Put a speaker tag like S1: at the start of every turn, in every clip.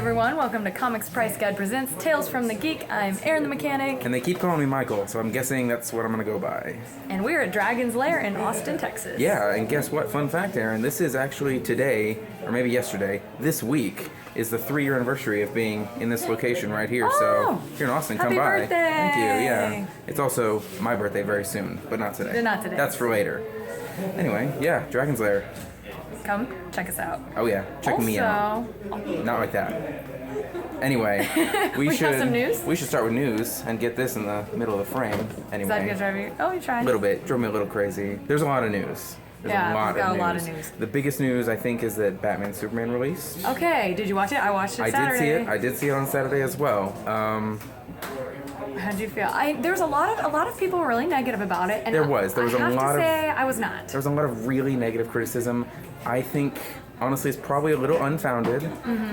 S1: everyone, welcome to Comicspriceguide presents Tales from the Geek. I'm Erin the Mechanic.
S2: And they keep calling me Michael, so I'm guessing that's what I'm going to go by.
S1: And we're at Dragon's Lair in Austin, Texas.
S2: Yeah, and guess what? Fun fact, Erin, this is actually today, or maybe yesterday, this week, is the 3-year anniversary of being in this location right here. So if you're in Austin, come by.
S1: Happy birthday!
S2: Thank you, yeah. It's also my birthday very soon, but not today.
S1: Not today.
S2: That's for later. Anyway, yeah, Dragon's Lair.
S1: Come check us out.
S2: Oh yeah, check me out. Not like that. Anyway, we should
S1: got some news?
S2: We should start with news and get this in the middle of the frame. Anyway,
S1: Is that good drive you? Oh, you tried.
S2: A little bit. Drove me a little crazy. There's a lot of news. There's
S1: a
S2: lot
S1: of news.
S2: The biggest news, I think, is that Batman Superman released.
S1: Okay, did you watch it? I watched it Saturday.
S2: I did see it on Saturday as well.
S1: How'd you feel? There was a lot of people were really negative about it. And
S2: there was a lot of.
S1: I was not.
S2: There was a lot of really negative criticism. I think, honestly, it's probably a little unfounded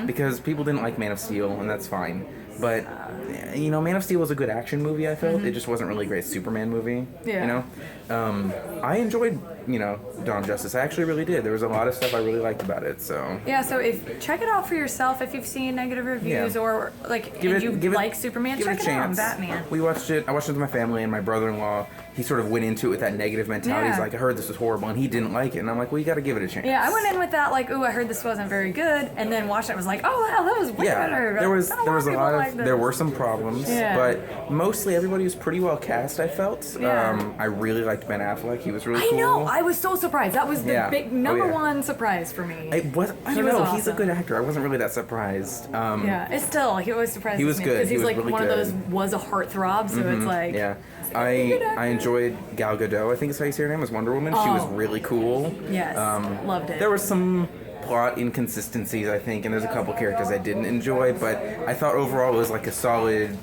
S2: because people didn't like Man of Steel, and that's fine. But, you know, Man of Steel was a good action movie, I felt. It just wasn't really a great Superman movie, you know? I enjoyed, you know, Dawn of Justice. I actually really did. There was a lot of stuff I really liked about it, so...
S1: Yeah, so check it out for yourself if you've seen negative reviews or, like, like Superman, check it out on Batman.
S2: I watched it with my family and my brother-in-law. He sort of went into it with that negative mentality.
S1: Yeah.
S2: He's like, I heard this was horrible, and he didn't like it. And I'm like, well, you got to give it a chance.
S1: Yeah, I went in with that, like, ooh, I heard this wasn't very good, and then watched it and was like, oh, wow, that was way better.
S2: There was a lot of, there were some problems, but mostly everybody was pretty well cast, I felt.
S1: Yeah.
S2: I really liked Ben Affleck. He was really cool.
S1: I know, I was so surprised. That was the big number one surprise for me.
S2: I don't know, he's a good actor. I wasn't really that surprised.
S1: It's still, he always surprised me.
S2: He was good.
S1: Because he's like
S2: really
S1: one
S2: good.
S1: of those was a heartthrob, so it's like...
S2: Yeah. I enjoyed Gal Gadot, I think is how you say her name, as Wonder Woman. She was really cool.
S1: Yes, loved it.
S2: There was some plot inconsistencies, I think, and there's a couple characters I didn't enjoy, but I thought overall it was like a solid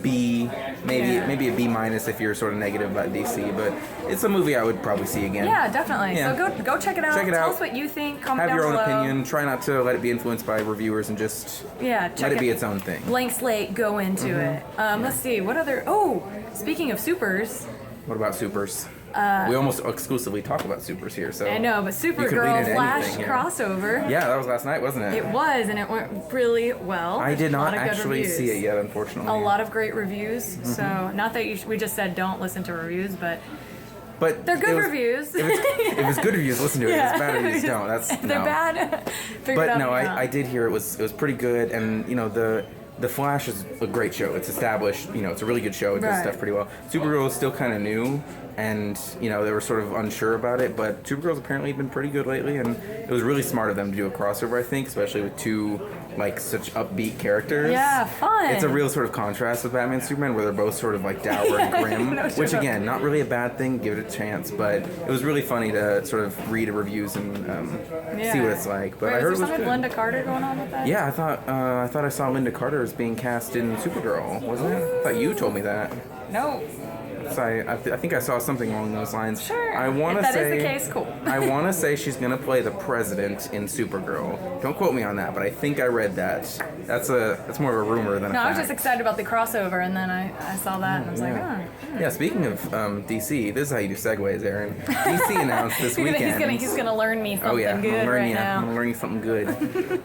S2: B, maybe a B minus if you're sort of negative about DC, but it's a movie I would probably see again.
S1: Yeah, definitely.
S2: Yeah.
S1: So go check it out. Tell us what you think. Comment
S2: down below. Have your own opinion. Try not to let it be influenced by reviewers and just let it be its own thing.
S1: Blank slate, go into it. Let's see, what other... Oh, speaking of supers...
S2: What about supers? We almost exclusively talk about supers here, so...
S1: I know, but Supergirl Flash crossover...
S2: Yeah, that was last night, wasn't it?
S1: It was, and it went really well.
S2: I did not actually see it yet, unfortunately.
S1: A lot of great reviews, so not that we just said don't listen to reviews, but they're good reviews.
S2: If it's good reviews, listen to it. If it's bad reviews, don't.
S1: If they're bad, figure it out.
S2: But no, I did hear it was pretty good, and you know The Flash is a great show. It's established, you know, it's a really good show. It does stuff pretty well. Supergirl is still kind of new, and, you know, they were sort of unsure about it, but Supergirl's apparently been pretty good lately, and it was really smart of them to do a crossover, I think, especially with two, like, such upbeat characters.
S1: Yeah, fun.
S2: It's a real sort of contrast with Batman and Superman, where they're both sort of, like, dour and grim, which, again, not really a bad thing, give it a chance, but it was really funny to sort of read the reviews and see what it's like. But I heard it was good.
S1: Linda Carter going on with that?
S2: Yeah, I thought I saw Linda Carter as being cast in Supergirl, wasn't it? I thought you told me that.
S1: No.
S2: So I think I saw something along those lines.
S1: Sure.
S2: If
S1: that is the case, cool.
S2: I want to say she's going to play the president in Supergirl. Don't quote me on that, but I think I read that. That's more of a rumor than a fact.
S1: I was just excited about the crossover, and then I saw that, and I was like, oh.
S2: Yeah, speaking of DC, this is how you do segues, Erin. DC announced this weekend.
S1: He's gonna learn me something good now.
S2: I'm gonna learn you something good.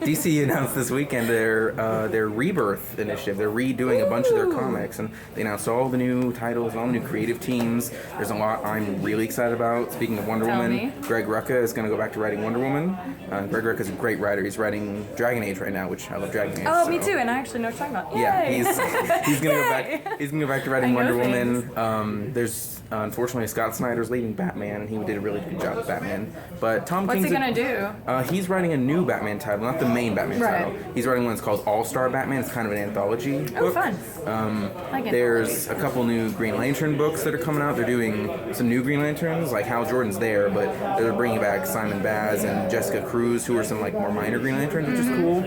S2: DC announced this weekend their Rebirth initiative. They're redoing a bunch of their comics, and they announced all the new titles, all the new creative teams. There's a lot I'm really excited about. Speaking of Wonder Woman, Greg Rucka is gonna go back to writing Wonder Woman. Greg Rucka is a great writer. He's writing Dragon Age right now, which I love Dragon Age.
S1: Oh, me too, and I actually know what you're talking about.
S2: Yay. Yeah, he's gonna go back. He's gonna go back to writing Wonder Woman. There's unfortunately Scott Snyder's leaving Batman, and he did a really good job with Batman. But Tom King's...
S1: What's he gonna do?
S2: He's writing a new Batman title, not the main Batman title. He's writing one that's called All-Star Batman. It's kind of an anthology book.
S1: Fun.
S2: There's a couple new Green Lantern books that are coming out. They're doing some new Green Lanterns, like Hal Jordan's there, but they're bringing back Simon Baz and Jessica Cruz, who are some like more minor Green Lanterns, which is cool.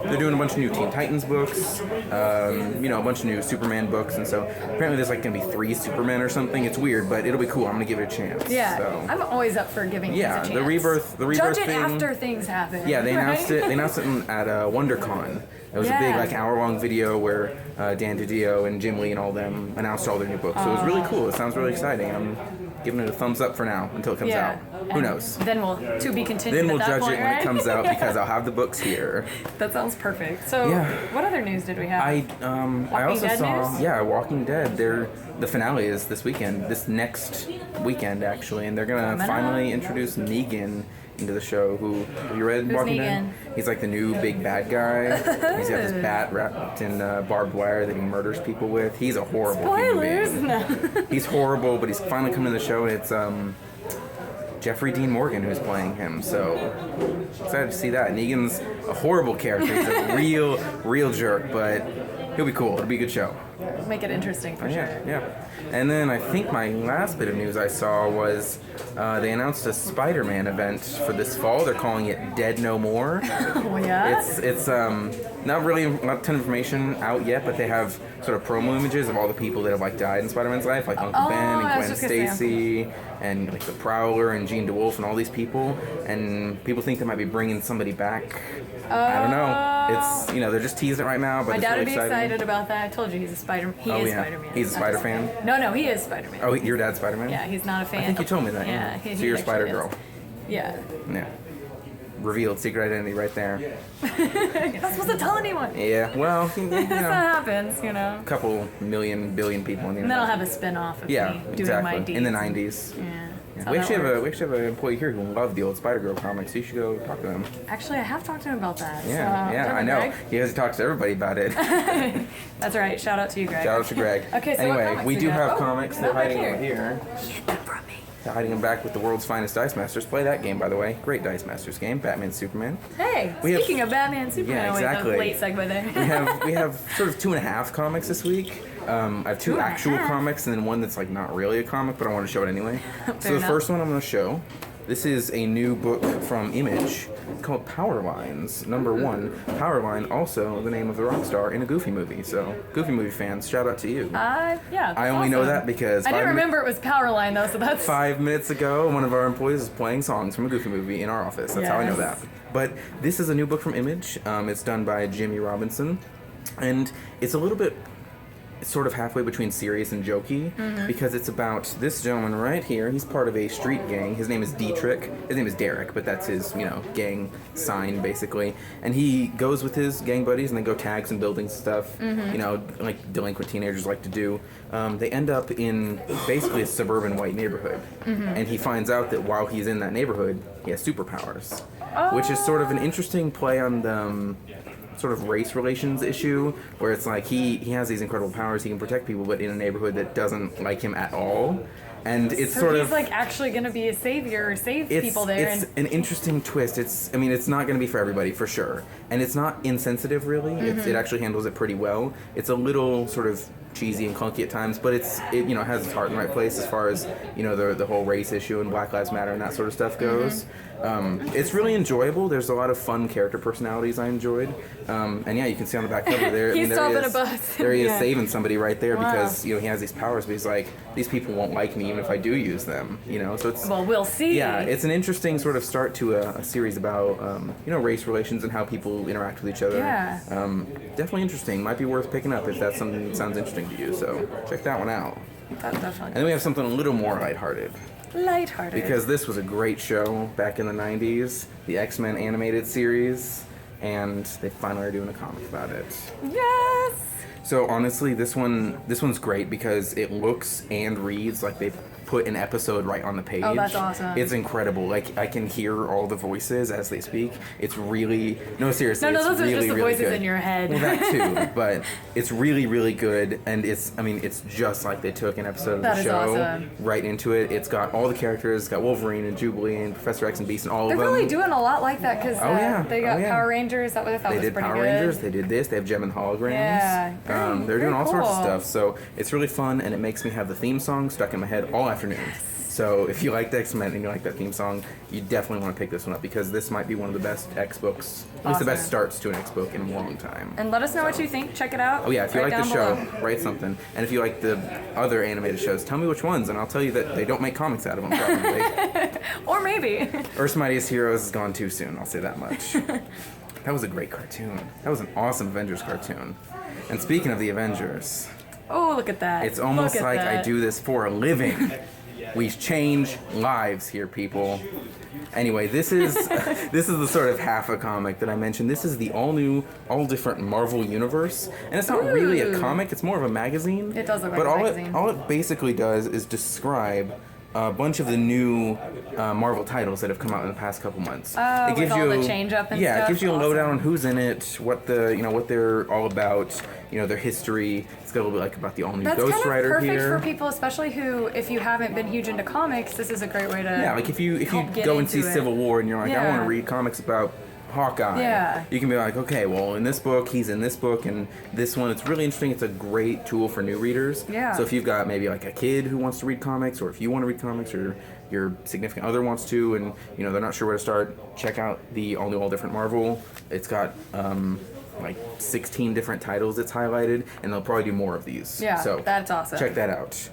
S2: They're doing a bunch of new Teen Titans books, you know, a bunch of new Superman books, and so apparently there's like gonna be 3 Supermen or something. It's weird, but it'll be cool. I'm gonna give it a chance.
S1: Yeah,
S2: so.
S1: I'm always up for giving things a chance.
S2: The rebirth
S1: Judge it
S2: thing.
S1: after things happen.
S2: Yeah, they announced it. They announced it at WonderCon. It was a big like hour-long video where Dan DiDio and Jim Lee and all them announced all their new books. So it was really cool. It sounds really exciting. giving it a thumbs up for now until it comes out. Who knows?
S1: Then we'll to be continued.
S2: Then we'll
S1: at that
S2: judge
S1: point,
S2: it when
S1: right?
S2: it comes out because I'll have the books here.
S1: That sounds perfect. So, what other news did we have?
S2: I also
S1: Dead
S2: saw
S1: news?
S2: Walking Dead. The finale is this weekend, this next weekend actually, and they're gonna finally introduce Negan into the show. Have you read Walking Dead? He's like the new big bad guy. He's got this bat wrapped in barbed wire that he murders people with. He's a horrible human being.
S1: No.
S2: He's horrible, but he's finally coming to the show, and it's Jeffrey Dean Morgan who's playing him. So excited to see that. Negan's a horrible character. He's a real jerk, but he'll be cool. It'll be a good show.
S1: Make it interesting for sure.
S2: Yeah. And then I think my last bit of news I saw was they announced a Spider-Man event for this fall. They're calling it Dead No More.
S1: Oh, yeah?
S2: It's not really a ton of information out yet, but they have sort of promo images of all the people that have like died in Spider-Man's life, like Uncle Ben and Gwen Stacy and like the Prowler and Jean DeWolf and all these people. And people think they might be bringing somebody back. I don't know. It's they're just teasing it right now, but
S1: my
S2: it's
S1: dad
S2: really
S1: would be excited about that. I told you he's a Spider-Man. He is Spider-Man.
S2: He's a Spider fan?
S1: No, he is Spider-Man.
S2: Oh, your dad's Spider-Man?
S1: Yeah, he's not a fan.
S2: I think you told me that.
S1: Yeah.
S2: So you're a Spider Girl.
S1: Yeah.
S2: Yeah. Revealed secret identity right there.
S1: You're not supposed to tell anyone.
S2: Yeah, well,
S1: That happens,
S2: A couple billion people in the
S1: And then I'll have a spin-off of me doing my deeds.
S2: In the 90s.
S1: Yeah.
S2: We actually have an employee here who loved the old Spider-Girl comics. You should go talk to them.
S1: Actually, I have talked to him about that.
S2: Yeah, I know. He has talked to everybody about it.
S1: That's right. Shout out to you, Greg.
S2: Shout out to Greg.
S1: Okay, so
S2: anyway, we do have comics. They're hiding
S1: here.
S2: over here.
S1: Get them from me.
S2: They're hiding them back with the world's finest Dice Masters. Play that game, by the way. Great Dice Masters game. Batman, Superman.
S1: Hey, speaking of Batman, Superman.
S2: Yeah, exactly.
S1: Wait, the late segue there.
S2: we have sort of 2.5 comics this week. I have 2 actual comics and then one that's like not really a comic, but I want to show it anyway. So the first one I'm going to show, this is a new book from Image called Power Lines, #1. Powerline, also the name of the rock star in a Goofy movie. So Goofy movie fans, shout out to you.
S1: Yeah.
S2: I only know that because
S1: I didn't remember it was Powerline though, so that's
S2: 5 minutes ago, one of our employees was playing songs from a Goofy movie in our office. That's how I know that. But this is a new book from Image. It's done by Jimmy Robinson, and it's a little bit sort of halfway between serious and jokey because it's about this gentleman right here. He's part of a street gang. His name is Dietrich. His name is Derek, but that's his, gang sign basically. And he goes with his gang buddies and they go tag some buildings and stuff, like delinquent teenagers like to do. They end up in basically a suburban white neighborhood. And he finds out that while he's in that neighborhood, he has superpowers, which is sort of an interesting play on the sort of race relations issue where it's like he has these incredible powers, he can protect people, but in a neighborhood that doesn't like him at all. And it's
S1: so
S2: sort
S1: he's
S2: of
S1: like actually going to be a savior or save people there.
S2: It's an interesting twist. It's not going to be for everybody for sure, and it's not insensitive really. It actually handles it pretty well. It's a little sort of cheesy and clunky at times, but it has its heart in the right place as far as the whole race issue and Black Lives Matter and that sort of stuff goes. It's really enjoyable. There's a lot of fun character personalities I enjoyed, and you can see on the back cover there.
S1: He's stopping a bus.
S2: There he is saving somebody right there because he has these powers, but he's like, these people won't like me even if I do use them. So it's
S1: we'll see.
S2: Yeah, it's an interesting sort of start to a series about race relations and how people interact with each other.
S1: Yeah.
S2: Definitely interesting. Might be worth picking up if that's something that sounds interesting to you. So check that one out.
S1: Definitely.
S2: And then we have something a little more lighthearted. Because this was a great show back in the 90s, the XMen animated series, and they finally are doing a comic about it.
S1: Yes!
S2: So honestly, this one's great because it looks and reads like they put an episode right on the page.
S1: Oh, that's awesome.
S2: It's incredible. Like, I can hear all the voices as they speak. It's really... No, seriously,
S1: No,
S2: it's
S1: those
S2: really,
S1: are just the
S2: really
S1: voices
S2: good.
S1: in your head.
S2: Well, that too. But it's really, really good. And it's just like they took an episode of the show
S1: awesome.
S2: right into it. It's got all the characters. It's got Wolverine and Jubilee and Professor X and Beast and all of them.
S1: They're really doing a lot like that because they got Power Rangers. That was I thought
S2: they
S1: was
S2: did
S1: pretty
S2: Power
S1: good.
S2: Rangers. They did this. They have Gem and Holograms.
S1: Yeah.
S2: They're doing all sorts of
S1: cool.
S2: stuff. So it's really fun, and it makes me have the theme song stuck in my head all afternoon. So if you like the X-Men and you like that theme song, you definitely want to pick this one up because this might be one of the best X books, at least the best starts to an X book in a long time.
S1: And let us know what you think. Check it out.
S2: Oh yeah, if you like the show,
S1: below.
S2: write something. And if you like the other animated shows, tell me which ones, and I'll tell you that they don't make comics out of them probably.
S1: Or maybe.
S2: Earth's Mightiest Heroes is gone too soon, I'll say that much. That was a great cartoon. That was an awesome Avengers cartoon. And speaking of the Avengers...
S1: Oh, look at that.
S2: It's almost like I do this for a living. We change lives here, people. Anyway, this is the sort of half a comic that I mentioned. This is the all new, all different Marvel universe, and it's not really a comic. It's more of a magazine.
S1: It does look like a magazine.
S2: All it basically does is describe a bunch of the new Marvel titles that have come out in the past couple months.
S1: Oh, it gives you the change up and
S2: stuff. Yeah, it gives you a lowdown on
S1: awesome.
S2: who's in it, what they're all about, their history. It's got a little bit like about the all new Ghost Rider here.
S1: That's kind of perfect for people, especially who, if you haven't been huge into comics, this is a great way to.
S2: Yeah, like if you go and see Civil War and you're like, I want to read comics about Hawkeye.
S1: Yeah.
S2: You can be like, okay, well, in this book, he's in this book, and this one, it's really interesting. It's a great tool for new readers.
S1: Yeah.
S2: So if you've got maybe like a kid who wants to read comics, or if you want to read comics, or your significant other wants to, and they're not sure where to start, check out the all new, all different Marvel. It's got like 16 different titles it's highlighted, and they'll probably do more of these.
S1: Yeah,
S2: so
S1: that's awesome.
S2: Check that out.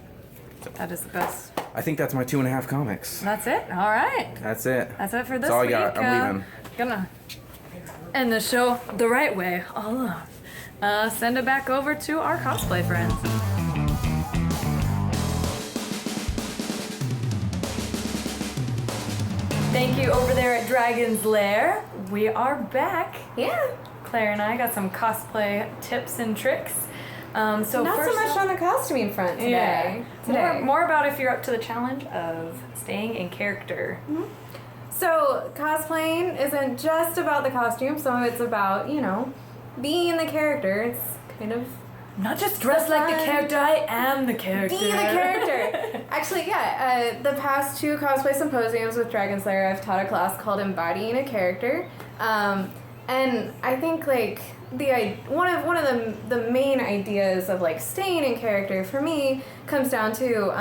S1: That is the best.
S2: I think that's my 2.5 comics.
S1: That's it? All right.
S2: That's it.
S1: That's it for this
S2: That's all
S1: week.
S2: I got. I'm leaving.
S1: Gonna end the show the right way, all alone. Send it back over to our cosplay friends. Thank you over there at Dragon's Lair. We are back.
S3: Yeah.
S1: Claire and I got some cosplay tips and tricks.
S3: Not so much on the costuming front today.
S1: More about if you're up to the challenge of staying in character.
S3: Mm-hmm. So cosplaying isn't just about the costume. Some of it's about, being the character. It's kind of
S1: not just dressed like the character, I am the character.
S3: Be the character. Actually, yeah, the past 2 cosplay symposiums with Dragon's Lair, I've taught a class called Embodying a Character. And I think one of the main ideas of staying in character for me comes down to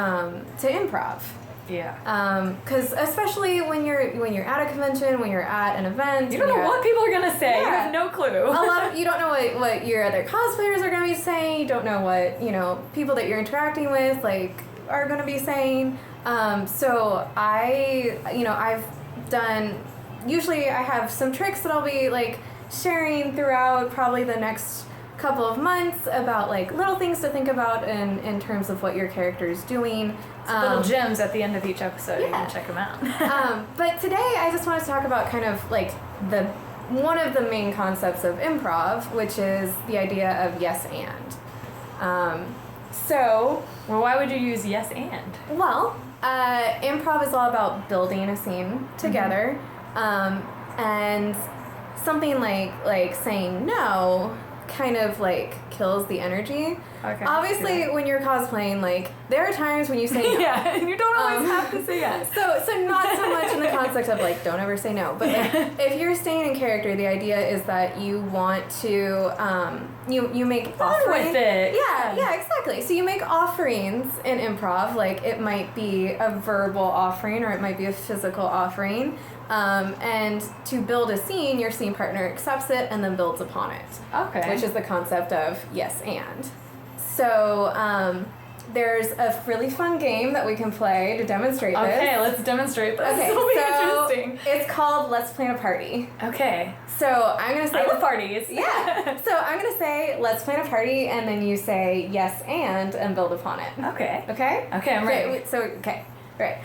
S3: improv.
S1: Yeah.
S3: Because especially when you're at a convention, when you're at an event,
S1: you don't know what people are gonna say. Yeah. You have no clue.
S3: A lot of you don't know what your other cosplayers are gonna be saying. You don't know what people that you're interacting with are gonna be saying. So I've done. Usually I have some tricks that I'll be sharing throughout probably the next couple of months about little things to think about in terms of what your character is doing.
S1: Little gems at the end of each episode.
S3: Yeah.
S1: You can check them out.
S3: But today I just wanted to talk about kind of one of the main concepts of improv, which is the idea of yes and.
S1: Well, why would you use yes and?
S3: Well, improv is all about building a scene together, and something like saying no kind of kills the energy.
S1: Okay.
S3: Obviously, when you're cosplaying, there are times when you say no.
S1: Yeah, and you don't always have to say yes.
S3: So not so much in the context of don't ever say no, but if you're staying in character, the idea is that you want to you make offerings
S1: with it.
S3: Yeah, exactly. So you make offerings in improv, it might be a verbal offering or it might be a physical offering. And to build a scene, your scene partner accepts it and then builds upon it.
S1: Okay.
S3: Which is the concept of yes and. So there's a really fun game that we can play to demonstrate this.
S1: Okay, let's demonstrate this.
S3: Okay,
S1: It'll be
S3: so
S1: interesting.
S3: it's called Let's Plan a Party.
S1: Okay.
S3: So I'm going to say...
S1: I love parties.
S3: Yeah. So I'm going to say Let's Plan a Party, and then you say yes and build upon it.
S1: Okay.
S3: Okay?
S1: Okay, I'm ready.
S3: Okay. Right.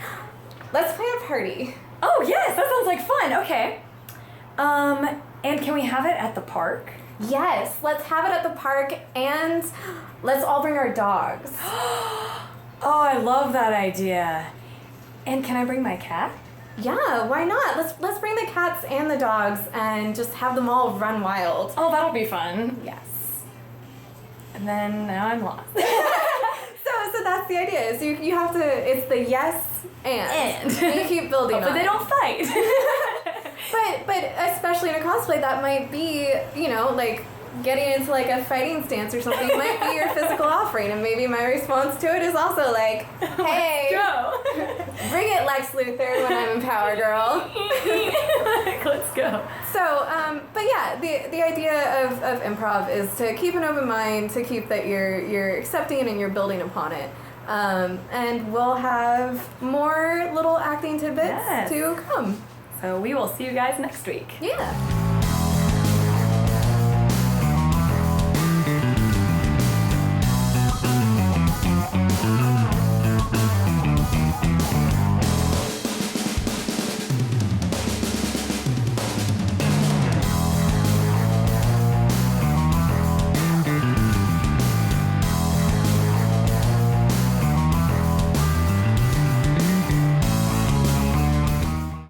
S3: Let's plan a party.
S1: Oh, yes, that sounds like fun. Okay. And can we have it at the park?
S3: Yes, let's have it at the park, and let's all bring our dogs.
S1: Oh, I love that idea. And can I bring my cat?
S3: Yeah, why not? Let's bring the cats and the dogs and just have them all run wild.
S1: Oh, that'll be fun.
S3: Yes.
S1: And then now I'm lost.
S3: So that's the idea. Is you have to. It's the yes and you keep building.
S1: But they don't fight.
S3: But especially in a cosplay, that might be getting into a fighting stance or something might be your physical offering, and maybe my response to it is also hey,
S1: go.
S3: Bring it, Lex Luthor, when I'm in power, girl.
S1: Let's go.
S3: So, but yeah, the idea of improv is to keep an open mind, to keep that you're accepting and you're building upon it. And we'll have more little acting tidbits to come.
S1: So we will see you guys next week.
S3: Yeah.